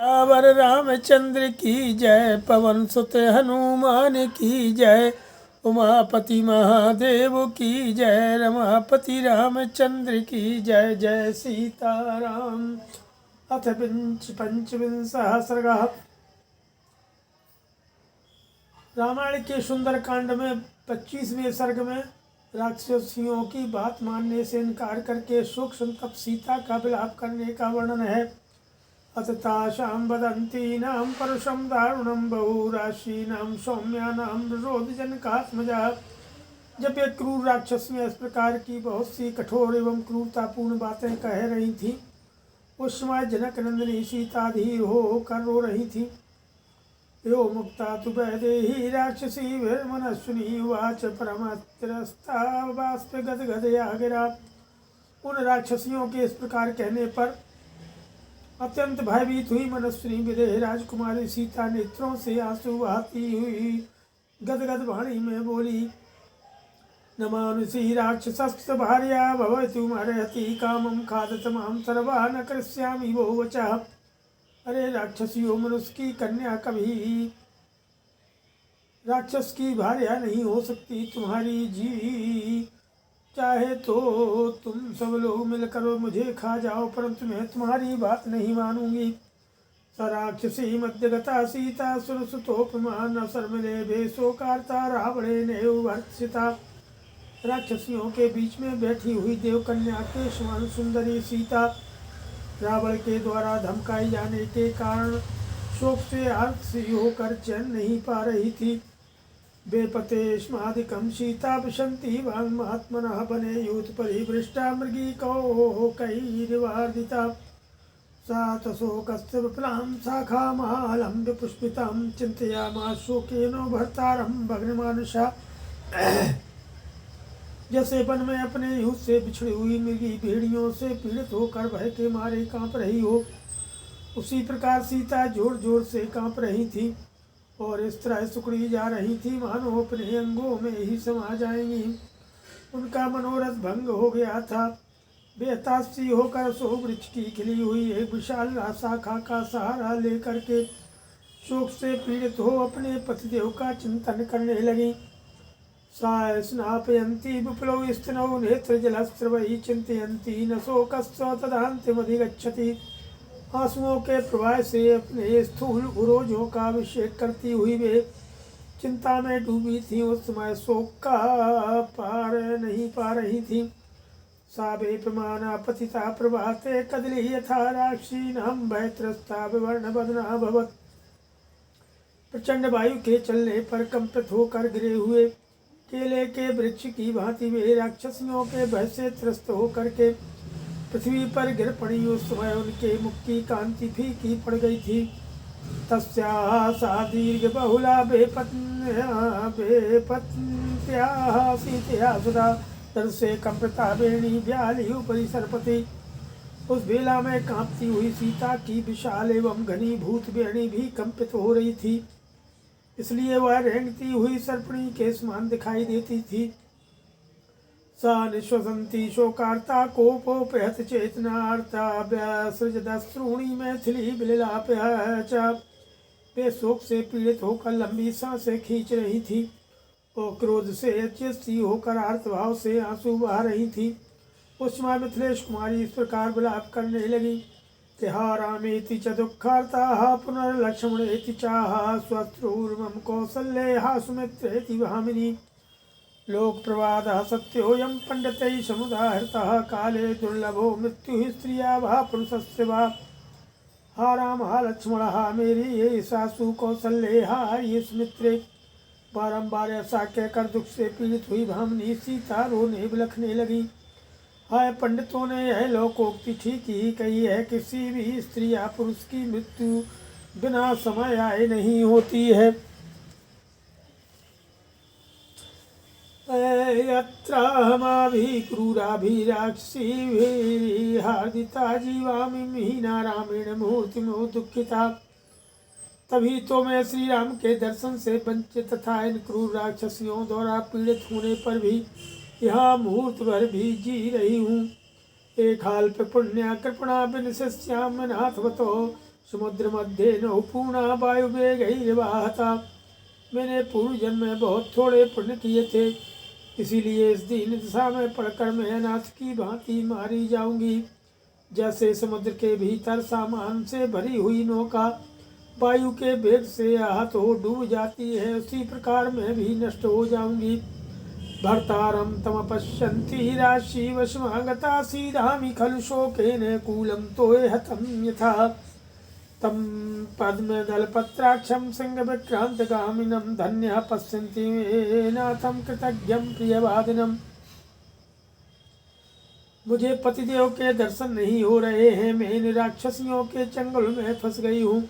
Our Ramchandra की जय, पवन सुत हनुमान की जय, उमापति महादेव की जय, रमापति रामचंद्र की जय। जय सीताराम। अथ पंचविंशः सर्गः। रामायण के सुंदर कांड में 25वें सर्ग में राक्षसियों की बात मानने से इनकार करके शोक संतप्त सीता का विलाप करने का वर्णन है। अतताशां वदन्तीनां परुषं दारुणं बहुराशीनां सौम्यानां रोधजनकात्मजा। जब ये क्रूर राक्षसियां इस प्रकार की बहुत सी कठोर एवं क्रूरतापूर्ण बातें कह रही थीं, उस समय जनक नंदिनी सीता धीर हो कर रो रही थी। यो मुक्ता तु वैदेही राक्षसी वीरमनस्विनी उवाच परमस्त्रस्ता बाष्पगदगदया गिरा। उन राक्षसियों के इस प्रकार कहने पर अत्यंत भयभीत हुई मनस्विनी विदेह राजकुमारी सीता नेत्रों से आंसू बहाती हुई गदगद वाणी में बोली, न मानुषी राक्षसस्य भार्या भवतु मर्हति कामं खादत मां सर्वा न करिष्यामि वो वचः। अरे राक्षसियों, मनुष्य की कन्या कभी राक्षस की भार्या नहीं हो सकती। तुम्हारी जी चाहे तो तुम सब लोग मिलकर मुझे खा जाओ, परंतु मैं तुम्हारी बात नहीं मानूंगी। स राक्षसी मध्यगता सीता सुरसुतोपमान अवसर मिले भेषोकार्ता रावणे ने वर्षिता। राक्षसियों के बीच में बैठी हुई देवकन्या के समान सुंदरी सीता रावण के द्वारा धमकाई जाने के कारण शोक से आर्त होकर चैन नहीं पा रही थी। बेपतेष्मादिकं सीता विशन्ति वाङ्महात्मनः बने यूथ परिवृष्टा मृगी कौकैर्वार्दिता। सा तशोकस्य विप्लां शाखामालम्ब्य पुष्पितां चिन्तयामास शोकेन भर्तारं भग्नमानसा। जैसे वन में अपने यूथ से बिछड़ी हुई मृगी भेड़ियों से पीड़ित होकर भय के मारे कांप रही हो, उसी प्रकार सीता जोर जोर से कांप रही थी और इस तरह सुकड़ी जा रही थी मानो अपने अंगों में ही समा जाएंगी। उनका मनोरथ भंग हो गया था। वे हताशी होकर सो वृक्ष की खिली हुई एक विशाल शाखा का सहारा लेकर के शोक से पीड़ित हो अपने पतिदेव का चिंतन करने लगी। सा स्नापयन्ती विप्लव स्तनौ नेत्र जलस्रवै चिंतयन्ती न शोकस्य तदान्तिमधिगच्छति। आंसुओं के प्रवाह से अपने स्थूल उरोजों का अभिषेक करती हुई वे चिंता में डूबी थी। उस समय शोक का पार नहीं पा रही थी। सा वेपमाना पतिता प्रभाते कदली यथा राक्षीणां भयत्रस्ता विवर्ण बदना भवत्। प्रचंड वायु के चलने पर कंपित होकर गिरे हुए केले के वृक्ष की भांति वे राक्षसियों के भय से त्रस्त होकर के पृथ्वी पर गिर पड़ी। उस समय उनके मुख की कांति फीकी पड़ गई थी। तस्याः सा दीर्घ बहुला बेपत्न्याः सीतया सुधा दर्शे कंपिता वेणी व्याली उपरि सरपति। उस बेला में कांपती हुई सीता की विशाल एवं घनीभूत वेणी भी कंपित हो रही थी, इसलिए वह रेंगती हुई सर्पणी के समान दिखाई देती थी। सा निश्वसन्ती शोकार्ता कोपोपहत चेतनार्ता व्यासृजदश्रूणि मैथिली विललाप्य च। वे शोक से पीड़ित होकर लंबी सांसें खींच रही थी और क्रोध से अत्यस्ती होकर आर्तभाव से आंसू बहा रही थी। उस समय मिथिलेश कुमारी इस प्रकार विलाप करने लगी कि हा रामेति च दुःखार्ता पुनर्लक्ष्मणेति चाह स्वस्त्रूर्मम कौसल्ये सुमित्रेति भामिनी। लोक प्रवाद सत्योऽयं पंडितैः समुदाहृतः काले दुर्लभो मृत्यु स्त्रिया वा पुरुषस्य वा। हा राम हा लक्ष्मण हा मेरी ये सासु कौशल्य हा ये सुमित्रे। बारंबार ऐसा कहकर दुख से पीड़ित हुई भामिनी सीता रोने बिलखने लगी। हाय, पंडितों ने यह लोकोक्ति ठीक ही कही है, किसी भी स्त्री या पुरुष की मृत्यु बिना समय आए नहीं होती है। यत्राहमाभिः क्रूराभिः राक्षसीभिः हार्दिता जीवामि हीना रामेण मूर्तिमो दुःखिता। तभी तो मैं श्री राम के दर्शन से वंचित तथा इन क्रूर राक्षसियों द्वारा पीड़ित होने पर भी यहाँ मुहूर्त भर भी जी रही हूँ। एक हाल पे पुण्य कृपणा बिन शिष्याम नाथवतो समुद्र मध्य नौपूर्णा वायु वेगैर्वाहता। मैंने पूर्व जन्म में बहुत थोड़े पुण्य किए थे, इसीलिए इस दीन दशा में पड़कर मैं अनाथ की भांति मारी जाऊंगी। जैसे समुद्र के भीतर सामान से भरी हुई नौका वायु के वेग से आहत हो डूब जाती है, उसी प्रकार मैं भी नष्ट हो जाऊंगी। भर्तारं तमपश्यन्ति राशि वशमागता सीधामि खलु शोकेन कूलं तोय हतं यथा। तं पद्मदलपत्राक्षं सिंहविक्रान्तगामिनं धन्यः पश्यन्ति मे नाथं कृतज्ञं प्रियवादिनम्। मुझे पतिदेव के दर्शन नहीं हो रहे हैं, मैं इन राक्षसियों के चंगुल में फंस गई हूँ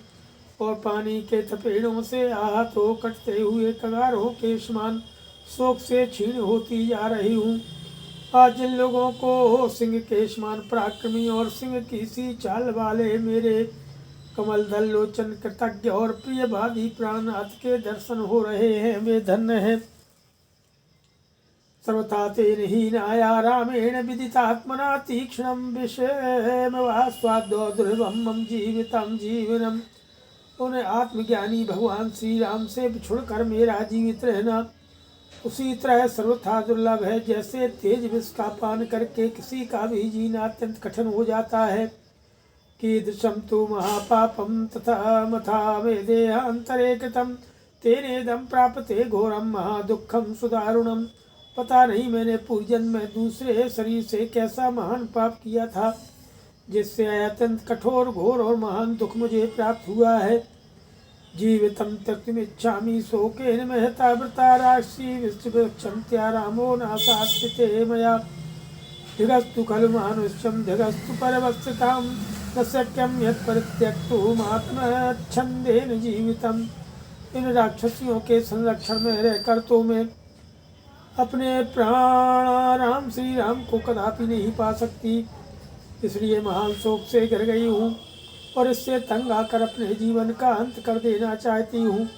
और पानी के थपेड़ों से आहत हो कटते हुए कगारों के समान शोक से क्षीण होती जा रही हूँ। आज जिन लोगों को सिंह के समान पराक्रमी और सिंह की सी चाल वाले मेरे कमल दल लोचन कृतज्ञ और प्रियवादी प्राणनाथ के दर्शन हो रहे हैं, वे धन्य हैं। सर्वथा तेन हीनाया रामेण विदितात्मना तीक्ष्णं विषयमवास्वाद्यो दुर्लभं मम जीवितं जीवनम्। उन्हें आत्मज्ञानी भगवान श्री राम से बिछुड़कर मेरा जीवित रहना उसी तरह सर्वथा दुर्लभ है, जैसे तेज विष का पान करके किसी का भी जीना अत्यंत कठिन हो जाता है। कीदृशं तु महापापं तथा मथा मे देहांतरे कृतं तेनेदं प्राप्ते घोरं महादुःखं सुदारुणम्। पता नहीं मैंने पूर्वजन्म में दूसरे शरीर से कैसा महान पाप किया था, जिससे अत्यंत कठोर घोर और महान दुख मुझे प्राप्त हुआ है। जीवितं त्यक्तुमिच्छामि शोकेन महता वृता राशि विश्वक्षन्त्या रामो नासास्तिते मया। धिगस्तु खलु मानुष्यं धिगस्तु परवस्थितां न शक्यं यत्परित्यक्तुमात्मच्छन्देन जीवितम्। इन राक्षसियों के संरक्षण में रहकर तो मैं अपने प्राणाराम श्री राम को कदापि नहीं पा सकती, इसलिए महान शोक से घिर गई हूँ और इससे तंग आकर अपने जीवन का अंत कर देना चाहती हूँ।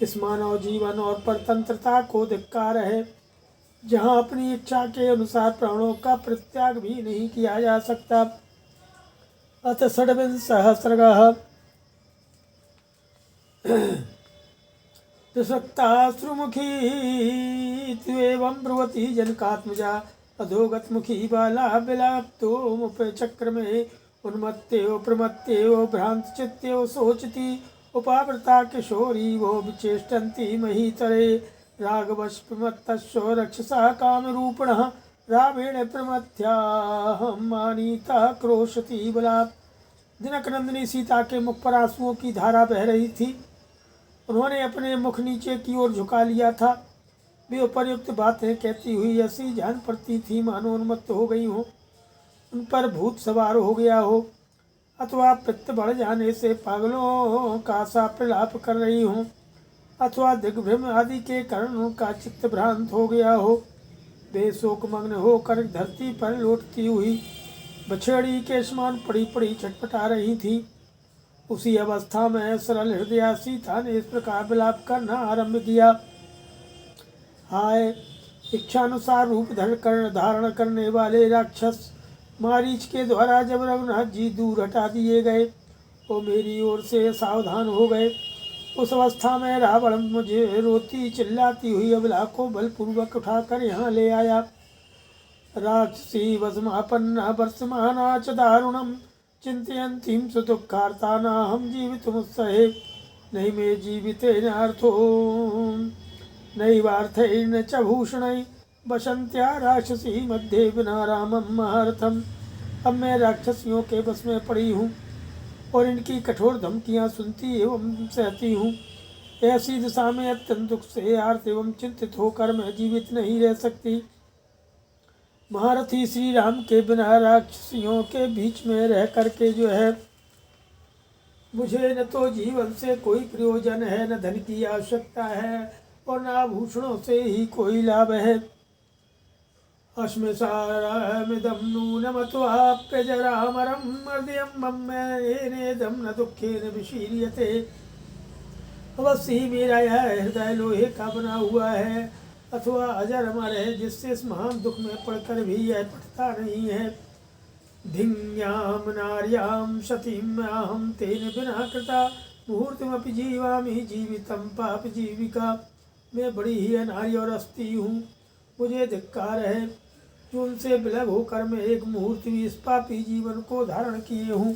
इस मानव जीवन और परतंत्रता को धिक्कार है, जहाँ अपनी इच्छा के अनुसार प्राणों का परित्याग भी नहीं किया जा सकता। अथ षड्विंशः सर्गः। त्रिसक्ताश्रुमुखी त्वेवं ब्रुवती जनकात्मजा अधोगतमुखी बाला विलाप्तोमुपचक्रमे उन्मत्तेव प्रमत्तेव भ्रांतचित्तेव शोचति उपावृता किशोरी वो विचेष्टन्ति महीतरे राघवश प्रमत्तस्व रक्षसा कामरूपिणः रामेण प्रमथ्याहं मानीता क्रोशति बलात्। जनकनंदिनी सीता के मुख पर आंसुओं की धारा बह रही थी। उन्होंने अपने मुख नीचे की ओर झुका लिया था। वे उपर्युक्त बातें कहती हुई ऐसी जान पड़ती थी मानो उन्मत्त हो गई हो, उन पर भूत सवार हो गया हो, अथवा पित्त बढ़ जाने से पागलों का सा प्रलाप कर रही हो, अथवा दिग्भ्रम आदि के कारण उनका चित्त भ्रांत हो गया हो। वे शोकमग्न होकर धरती पर लौटती हुई बछड़ी के समान पड़ी पड़ी छटपटा रही थी। उसी अवस्था में सरल हृदया सीता ने इस प्रकार विलाप करना आरंभ किया। हाय, इच्छानुसार रूप धारण करने वाले राक्षस मारीच के द्वारा जब रघुनाथ जी दूर हटा दिए गए, वो मेरी ओर से सावधान हो गए। उस अवस्था में रावण मुझे रोती चिल्लाती हुई अबला को बलपूर्वक उठाकर यहाँ ले आया। राक्षसी वसमापन्ना वर्षमाना च दारुणम चिंतयन्तीं सुदुःखार्तानाहं जीवितुमुत्सहे नहि मे जीवितेन अर्थो नैवार्थैर्न च भूषणैः बसन्त्या राक्षसी मध्ये विना रामं महारथम्। अब मैं राक्षसियों के बस में पड़ी हूँ और इनकी कठोर धमकियाँ सुनती एवं सहती हूँ। ऐसी दिशा में अत्यंत दुख से आर्त एवं चिंतित होकर मैं जीवित नहीं रह सकती। महारथी श्री राम के बिना राक्षसियों के बीच में रह करके जो है मुझे न तो जीवन से कोई प्रयोजन है, न धन की आवश्यकता है और न आभूषणों से ही कोई लाभ है। अस्मिसारमिदं नूनमत्वाप्यजरामरं मर्दयं मम्मेनेदं न दुःखेन विशीर्यते। अवश्य ही मेरा यह हृदय लोहे का बना हुआ है अथवा अजर अमर है, जिससे इस महान दुख में पड़कर भी यह पटता नहीं है। धिन्यां नार्यां सतीं अहं तेन बिना कृता मुहूर्तमपि जीवामि जीवितं पाप जीविका। मैं बड़ी ही अनार्य और अस्ती हूँ, मुझे धिक्कार है जो उनसे विलग होकर मैं एक मुहूर्त भी इस पापी जीवन को धारण किए हूँ।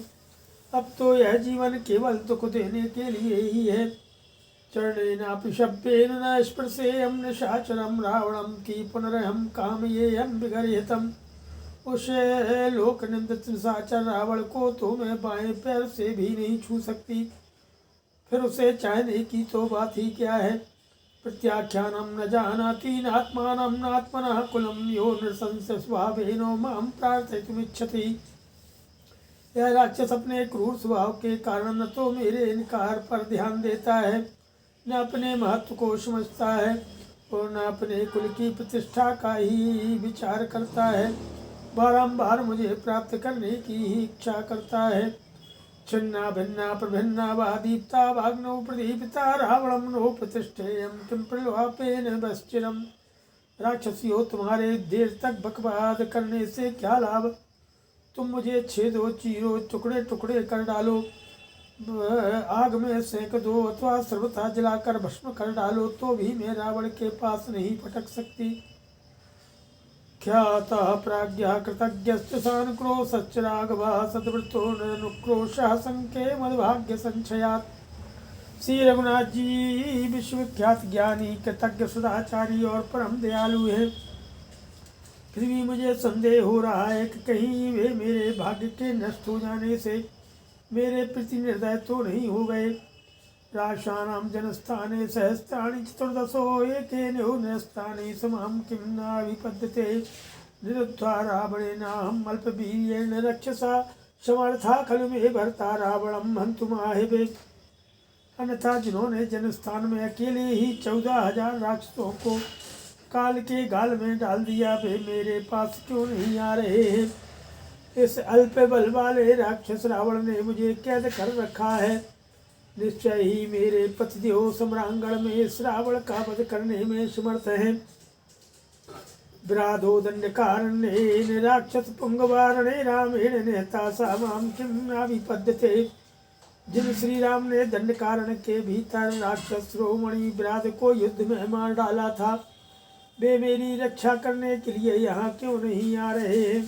अब तो यह जीवन केवल दुख देने के लिए ही है। चरणेनापि शब्देन न स्पृशेयं निशाचरं रावणं की पुनरहं कामयेयं विगर्हितम्। उस लोक निंदित निशाचर रावण को तो मैं बाएं पैर से भी नहीं छू सकती, फिर उसे चाहने की तो बात ही क्या है। प्रत्याख्यानम न जानाति नात्मानं नात्मनः कुलं यो नृशंस स्वभावेनो मां प्रार्थयितुमिच्छति। यह राक्षस अपने क्रूर स्वभाव के कारण न तो मेरे इनकार पर ध्यान देता है, न अपने महत्व को समझता है और न अपने कुल की प्रतिष्ठा का ही विचार करता है। बारंबार मुझे प्राप्त करने की ही इच्छा करता है। छिन्ना भिन्ना प्रभिन्ना वा दीप्ता वाग्नौ प्रदीपिता रावणं नो प्रतिष्ठेयं किं प्रलोभेन बश्चिरम्। राक्षसियों, तुम्हारे देर तक बकवाद करने से क्या लाभ। तुम मुझे छेदो, चीरो, टुकड़े टुकड़े कर डालो, आग में सेंक दो अथवा सर्वथा जलाकर भस्म कर डालो, तो भी मैं रावण के पास नहीं फटक सकती। ख्यातः प्राज्ञः कृतज्ञश्च सानुक्रोशश्च राघवः सद्वृत्तो ननुक्रोशः संके मद्भाग्य संचयात्। श्री रघुनाथ जी विश्वविख्यात ज्ञानी, कृतज्ञ, सदाचारी और परम दयालु है। फिर भी मुझे संदेह हो रहा है कि कहीं वे मेरे भाग्य के नष्ट हो जाने से मेरे प्रति निर्दय तो नहीं हो गए। राशानां जनस्थाने सहस्त्राणि चतुर्दशो एकेनैव नयस्थाने समां किं नाभिपद्यते। निरुद्ध्वा रावणेनाहम् अल्पवीर्येण रक्षसा समर्था खलु मे भर्ता रावणं हन्तुमाहिवे। अन्यथा जिन्होंने जनस्थान में अकेले ही 14,000 राक्षसों को काल के गाल में डाल दिया, वे मेरे पास क्यों नहीं आ रहे हैं। इस अल्प बल वाले राक्षस रावण ने मुझे कैद कर रखा है। निश्चय ही मेरे पतिदेव सम्रांगण में इस रावण का वध करने में समर्थ हैं। विराधो दंडकारण्येन राक्षस पुंगवारणे रामेण निहता सा मां किं नाभिपद्यते। जिन श्री राम ने दंडकारण्य के भीतर राक्षस शिरोमणि विराध को युद्ध में मार डाला था, वे मेरी रक्षा करने के लिए यहाँ क्यों नहीं आ रहे हैं।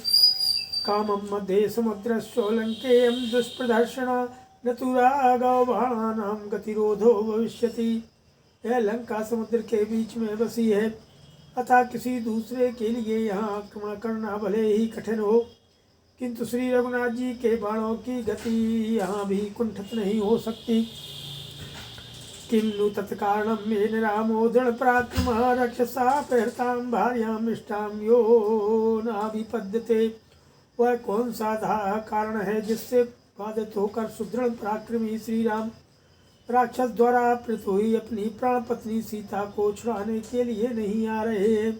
कामं मध्ये समुद्रस्योलंकेयं दुष्प्रदर्शना न तु राघव बाणानां गतिरोधो भविष्यति। यह लंका समुद्र के बीच में बसी है, अतः किसी दूसरे के लिए यहाँ आक्रमण करना भले ही कठिन हो, किंतु श्री रघुनाथ जी के बाणों की गति यहाँ भी कुंठित नहीं हो सकती। किं नु तत्कारणं येन रामो दृढपराक्रमः रक्षसा प्रहृतां भार्यामिष्टां यो नाभिपद्यते। वह कौन सा कारण है जिससे बाधित होकर सुदृढ़ पराक्रमी श्री राम राक्षस द्वारा प्रीत हुई अपनी प्राण पत्नी सीता को छुड़ाने के लिए नहीं आ रहे हैं।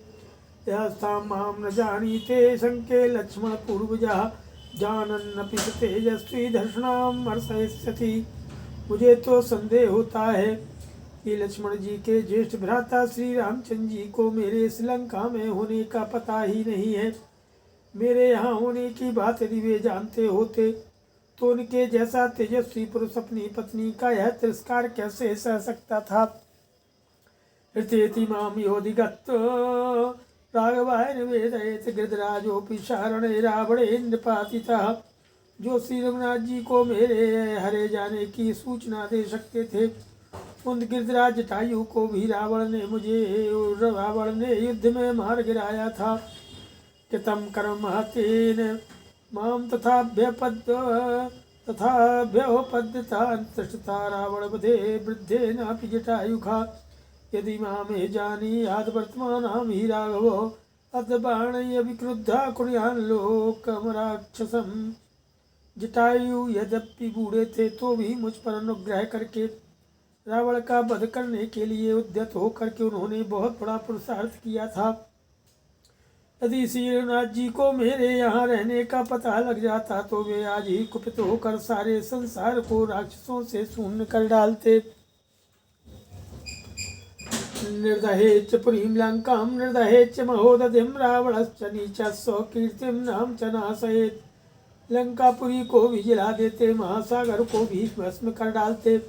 यस्तां मां न जानीते शंके लक्ष्मण पूर्वजः जानन्नपि स तेजस्वी धर्षणां हर्षयिष्यति। मुझे तो संदेह होता है कि लक्ष्मण जी के ज्येष्ठ भ्राता श्री रामचंद्र जी को मेरे श्रीलंका में होने का पता ही नहीं है। मेरे यहाँ होने की बात यदि वे जानते होते तो उनके जैसा तेजस्वी पुरुष अपनी पत्नी का यह तिरस्कार कैसे सह सकता था। हृतेति माम योधिगत राघवाय निवेदयेत गिरिराजोपि शारणे रावणे नृपातितः। जो श्री रघुनाथ जी को मेरे हरे जाने की सूचना दे सकते थे, उन गिरिराज जटायु को भी रावण ने युद्ध में मार गिराया था। कृतं कर्म तेन माम तथाभ्योपद्यता रावण वधे वृद्धेनापि जटायुखा। यदि मामे जानीयाद वर्तमानां हि राघवो अद्बाणैर्विक्रुद्धा कुर्यान् लोकं राक्षसम्। जटायु यद्यपि बूढ़े थे तो भी मुझ पर अनुग्रह करके रावण का वध करने के लिए उद्यत होकर के उन्होंने बहुत बड़ा पुरुषार्थ किया था। यदि श्री रघुनाथ जी को मेरे यहाँ रहने का पता लग जाता तो वे आज ही कुपित होकर सारे संसार को राक्षसों से शून्य कर डालते। निर्दहेच पुरीं लंकां निर्दहेच महोदधिं रावणश्च नीचः स्वकीर्तिं नाम च नाशयेत्। लंकापुरी को भी जला देते, महासागर को भी भस्म कर डालते,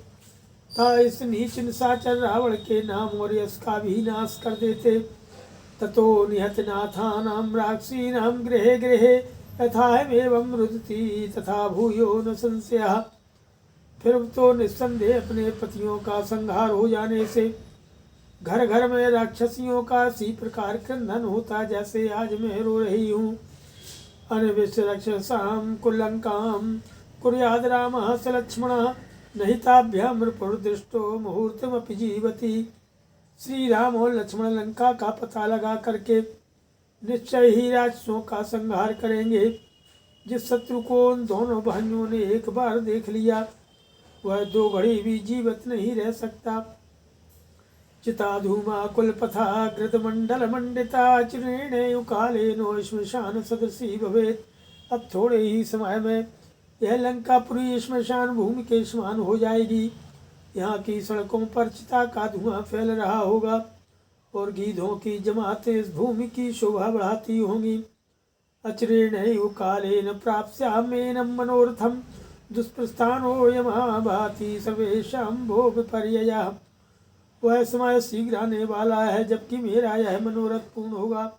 था इस नीच निशाचर रावण के नाम और यश का भी नाश कर देते। ततो निहत नाथानां राक्षसीनां गृहे गृहे यथाहमेवं रुदति तथा भूयो न संशयः। फिर तो निस्संदेह अपने पतियों का संहार हो जाने से घर घर में राक्षसियों का इसी प्रकार क्रंदन होता जैसे आज मैं रो रही हूँ। अनविश रक्षसां कुलंकां कुर्याद् रामः स लक्ष्मणः नहिताभ्यां रिपुर्दृष्टो मुहूर्तमपि जीवति। श्री राम और लक्ष्मण लंका का पता लगा करके निश्चय ही राक्षसों का संहार करेंगे। जिस शत्रु को उन दोनों भाइयों ने एक बार देख लिया वह दो घड़ी भी जीवित नहीं रह सकता। चिता धूमा कुलपथा घृतमंडल मंडिता चिरेण कालेनो श्मशान सदृशी भवेत। अब थोड़े ही समय में यह लंकापुरी श्मशान भूमि के समान हो जाएगी। यहाँ की सड़कों पर चिता का धुआं फैल रहा होगा और गीधों की जमातें इस भूमि की शोभा बढ़ाती होंगी। अचिरेण कालेन प्राप्स्यामेनं मनोरथम दुष्प्रस्थानो यमाभाति सर्वेषां भोग पर्ययः। वह समय शीघ्र आने वाला है जबकि मेरा यह मनोरथ पूर्ण होगा।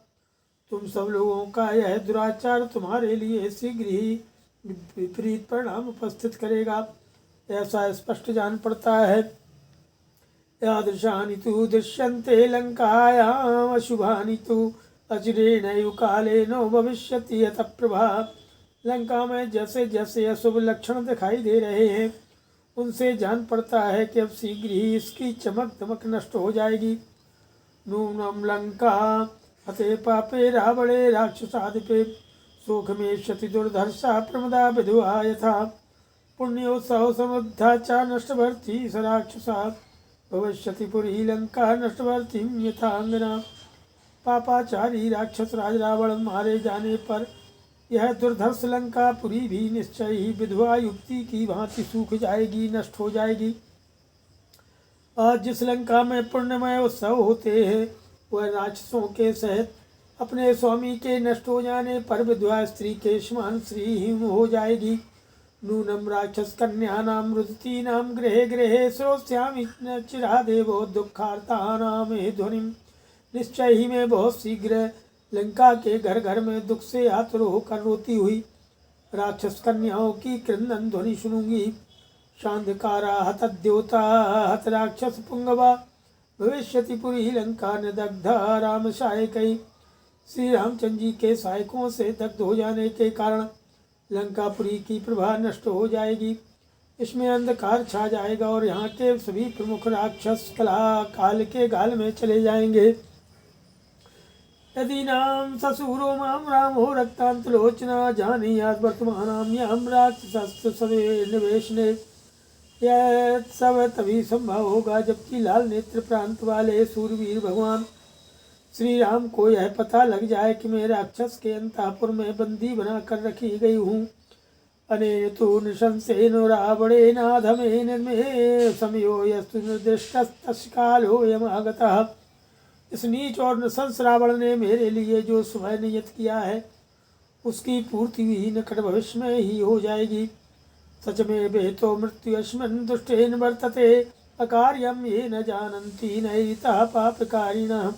तुम सब लोगों का यह दुराचार तुम्हारे लिए शीघ्र ही विपरीत परिणाम उपस्थित करेगा, ऐसा स्पष्ट जान पड़ता है। यादृशानि तु दृश्यन्ते लंकायाम् अशुभानि तु अचिरेण कालेनो भविष्यति यतः प्रभा। लंका में जैसे जैसे अशुभ लक्षण दिखाई दे रहे हैं उनसे जान पड़ता है कि अब शीघ्र ही इसकी चमक दमक नष्ट हो जाएगी। नूनम लंका हते पापे रावणे राक्षसाधिपे शोक में क्षति दुर्धर्षा प्रमदा विधवा यथा। पुण्योत्सव समृद्धा च नष्टवर्ती स राक्षसा भविष्यति पुरी लंका नष्टवर्ती यथांगना। पापाचारी राक्षस राज रावण मारे जाने पर यह दुर्धर्ष लंका पुरी भी निश्चय ही विधवा युक्ति की भांति सूख जाएगी, नष्ट हो जाएगी। आज जिस लंका में पुण्यमय उत्सव होते हैं वह राक्षसों के सहित अपने स्वामी के नष्ट हो जाने पर विधवा स्त्री के समान श्रीहीन हो जाएगी। नूनम राक्षस कन्यानाम रुदतीनाम गृहे गृहे श्रोष्यामि चिरादेवो दुःखार्तानाम ध्वनिम। निश्चय ही मैं बहुत शीघ्र लंका के घर घर में दुख से आतुर होकर रोती हुई राक्षस कन्याओं की क्रंदन ध्वनि सुनूंगी। शांधकारा हतद्योता हत राक्षस पुंगवा भविष्यति पुरी लंका न दग्धा राम सहायकई। श्री रामचंद्र जी के सहायकों से दग्ध हो जाने के कारण लंकापुरी की प्रभा नष्ट हो जाएगी। इसमें अंधकार छा जाएगा और यहाँ के सभी प्रमुख राक्षस कला काल के गाल में चले जाएंगे। यदि नाम ससुरो माम रामो रक्तांतलोचना जानीयाद वर्तमानाम यम राक्षसस्तु सवे निवेशने। यह सब तभी संभव होगा जबकि लाल नेत्र प्रांत वाले सूरवीर भगवान श्री राम को यह पता लग जाए कि मैं राक्षस के अंतःपुर में बंदी बना कर रखी गई हूँ। अनेन तु नृशंसेन रावणेनाधमेन मे समयो यस्तु निर्दिष्टस्तस्य कालो यमागतः। इस नीच और नृशंस रावण ने मेरे लिए जो समय नियत किया है उसकी पूर्ति भी निकट भविष्य में ही हो जाएगी। सच में बेतो मृत्यु अस्मिन् दुष्टेन वर्तते अकार्यम ये न जानन्ति नैता पापकारिणः।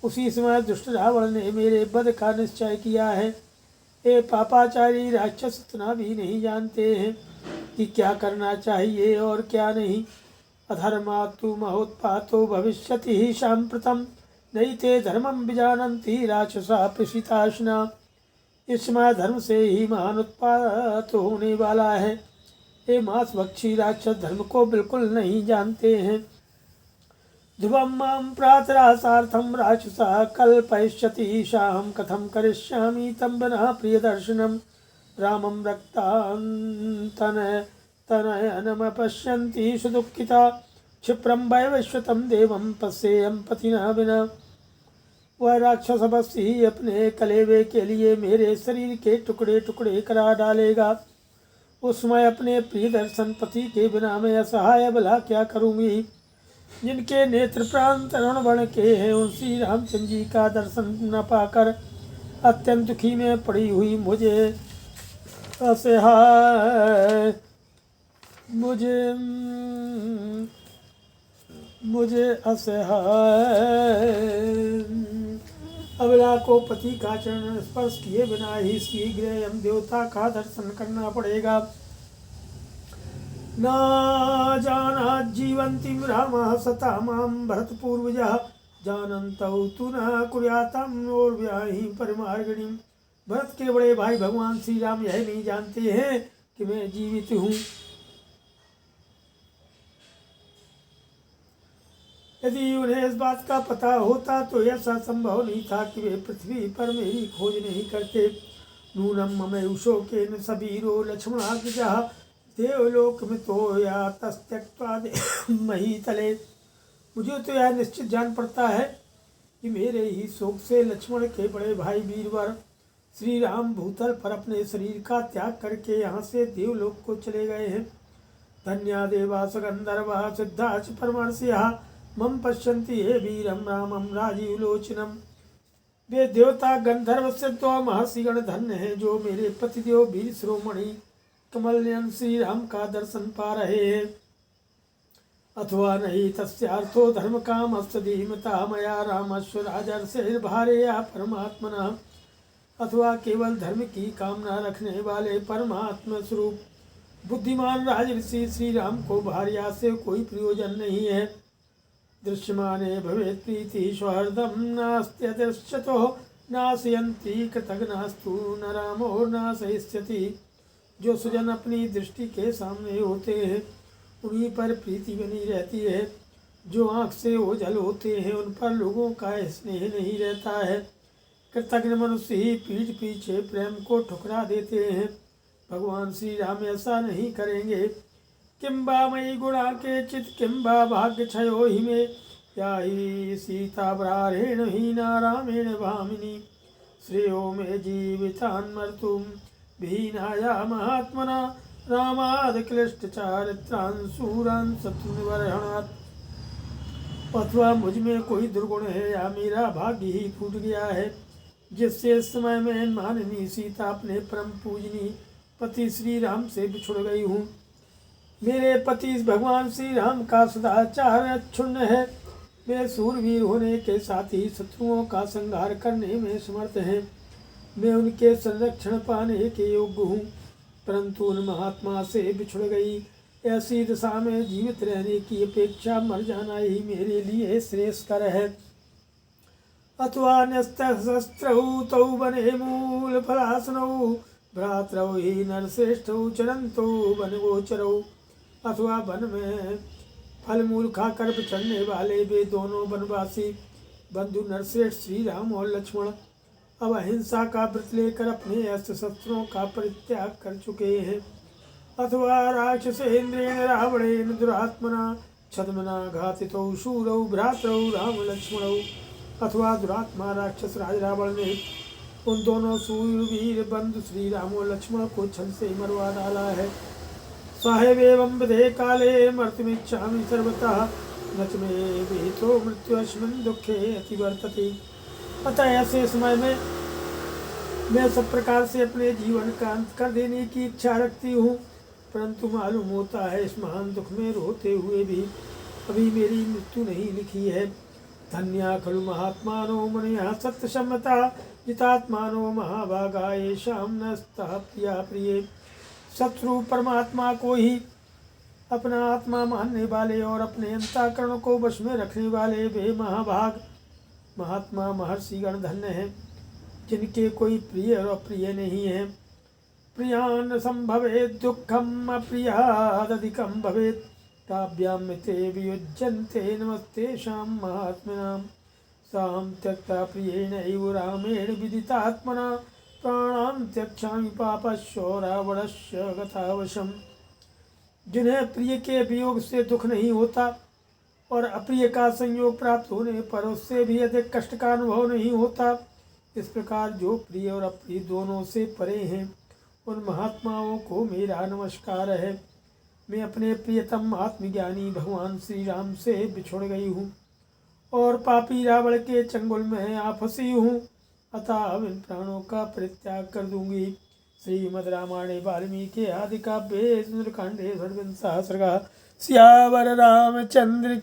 उसी समय दुष्ट रावण ने मेरे वध का निश्चय किया है। ये पापाचारी राक्षस इतना भी नहीं जानते हैं कि क्या करना चाहिए और क्या नहीं। अधर्मात्तु महोत्पातो भविष्यति ही सांप्रतम नैते धर्मम विजानन्ति राक्षसा प्रसिताशना। इस समय धर्म से ही महान उत्पात होने वाला है। ये मांसभक्षी राक्षस धर्म को बिल्कुल नहीं जानते हैं। ध्रुवं मां प्रातरासार्थं राक्षसा कल्पयिष्यति शाहं कथं करिष्यामि तं विना प्रियदर्शनं। रामं रक्तान्तनयनमपश्यन्ति सुदुःखिता क्षिप्रं वैवस्वतं देवं पश्येयं पतिना विना। वह राक्षस अवश्य ही अपने कलेवे के लिए मेरे शरीर के टुकड़े टुकड़े करा डालेगा। उस समय अपने प्रिय दर्शन पति के बिना मैं असहाय भला क्या करूँगी। जिनके नेत्र प्राण तरुण वर्ण के हैं उन श्री रामचंद्र जी का दर्शन न पाकर अत्यंत दुखी में पड़ी हुई मुझे असहाय मुझे असहाय अबला को पति का चरण स्पर्श किए बिना ही शीघ्र यम देवता का दर्शन करना पड़ेगा। न जाना जीवंतीम रामः सता माम भरत पूर्वजः जानन्तौ तु न कुर्यातं नोर्व्याहि परमार्गिणीम्। भरत के बड़े भाई भगवान श्री राम यह नहीं जानते हैं कि मैं जीवित हूँ। यदि उन्हें इस बात का पता होता तो ऐसा संभव नहीं था कि वे पृथ्वी पर मेरी खोज नहीं करते। नूनम ममयुषो के न सबीरो लक्ष्मणाग्रजः देवलोक में तो या तस्त्यक्त्वा महीतले। मुझे तो यह निश्चित जान पड़ता है कि मेरे ही शोक से लक्ष्मण के बड़े भाई वीरवर श्री राम भूतल पर अपने शरीर का त्याग करके यहाँ से देवलोक को चले गए हैं। धन्या देवा सगंधर्वा सिद्धाच परमर्षियः मम पश्यन्ति हे वीरम रामम राजीवलोचनम। वे देवता गंधर्व सिद्ध और महर्षिगण धन्य हैं जो मेरे पतिदेव वीर शिरोमणि कमलनयन श्री राम का दर्शन पा रहे हैं। अथवा नहीं तस्यार्थो धर्म काम धीमता मया रामस्व राजर्षिर्भार्या परमात्मना। अथवा केवल धर्म की कामना रखने वाले परमात्मा स्वरूप बुद्धिमान राजर्षि श्री राम को भार्या से कोई प्रयोजन नहीं है। दृश्यमाने भवेत् प्रीति सौहृदं नास्त्यदृश्यतो नाशयन्ति कृतघ्नास्तु न रामो न सहिष्यति। जो सुजन अपनी दृष्टि के सामने होते हैं उन्हीं पर प्रीति बनी रहती है। जो आँख से ओझल होते हैं उन पर लोगों का स्नेह नहीं रहता है। कृतघ्न मनुष्य ही पीठ पीछे प्रेम को ठुकरा देते हैं। भगवान श्री राम ऐसा नहीं करेंगे। किंबा मयि गुणा केचित् किंबा भाग्य क्षयो हि मे या ही सीता ब्राह्मण हीना रामेण भामिनी। श्रेयो मे जीवितान् मर्तुं विहीनाया महात्मना रामाद क्लिष्ट चारित्रान् शूरान् शत्रुनिवर्हणात्। अथवा मुझ में कोई दुर्गुण है या मेरा भाग्य ही फूट गया है जिससे इस समय में माननी सीता अपने परम पूजनी पति श्री राम से बिछुड़ गई हूँ। मेरे पति भगवान श्री राम का सदाचार क्षुण्ण है। वे सूरवीर होने के साथ ही शत्रुओं का संहार करने में समर्थ हैं। मैं उनके संरक्षण पाने के योग्य हूँ परंतु उन महात्मा से बिछुड़ गई ऐसी दशा में जीवित रहने की अपेक्षा मर जाना ही मेरे लिए श्रेयस्कर है। अथवा न्यस्तशस्त्रौ तौ वने मूलफलासनौ भ्रातरौ ही नरश्रेष्ठौ चरन्तौ वनगोचरौ। अथवा वन में फल मूल खाकर बिछड़ने वाले वे दोनों वनवासी बंधु नरश्रेष्ठ श्री राम और लक्ष्मण अब अहिंसा का व्रत लेकर अपने अस्त्र शस्त्रों का परित्याग कर चुके हैं। अथवा राक्षसेन्द्रेण रावणेन दुरात्मना छद्मना घातितौ शूरौ भ्रातरौ राम लक्ष्मणौ। अथवा दुरात्मा राक्षस राज रावण ने उन दोनों सूरवीर बंधु श्री राम और लक्ष्मण को छल से मरवा डाला है। साहेबेवं विधे काले मर्तुमिच्छामि सर्वतः न च मे विहितो मृत्युस्मिन् दुःखे अतिवर्तते। अतः ऐसे समय में मैं सब प्रकार से अपने जीवन का अंत कर देने की इच्छा रखती हूँ परंतु मालूम होता है इस महान दुख में रोते हुए भी अभी मेरी मृत्यु नहीं लिखी है। धन्या खलु महात्मानो मुनयः सत्यसम्मता जितात्मानो महाभागा येषां नस्तः प्रिया प्रिये। शत्रु परमात्मा को ही अपना आत्मा मानने वाले और अपने अंतःकरण को वश में रखने वाले वे महाभाग महात्मा महर्षिगण धन्य हैं जिनके कोई प्रिय और अप्रिय नहीं है। प्रियान संभवेत् दुःखम अप्रियादधिकं भवेत् ताभ्यां ते वियुज्यन्ते नमस्तेषां महात्मनां। सां त्यक्ता प्रियेणैव रामेण विदितात्मना प्राणां त्यक्षामि पापस्य रावणस्य गतावशम्। जिन्हें प्रिय के वियोग से दुख नहीं होता और अप्रिय का संयोग प्राप्त होने पर उससे भी अधिक कष्ट का अनुभव नहीं होता इस प्रकार जो प्रिय और अप्रिय दोनों से परे हैं उन महात्माओं को मेरा नमस्कार है। मैं अपने प्रियतम आत्मज्ञानी भगवान श्री राम से बिछुड़ गई हूँ और पापी रावण के चंगुल में आ फंसी हूँ। अतः अब इन प्राणों का परित्याग कर दूंगी। श्रीमद् रामायणे वाल्मीकि आदि काव्ये सुंदरकांडे षड्विंशः सर्गः। सियावर रामचंद्र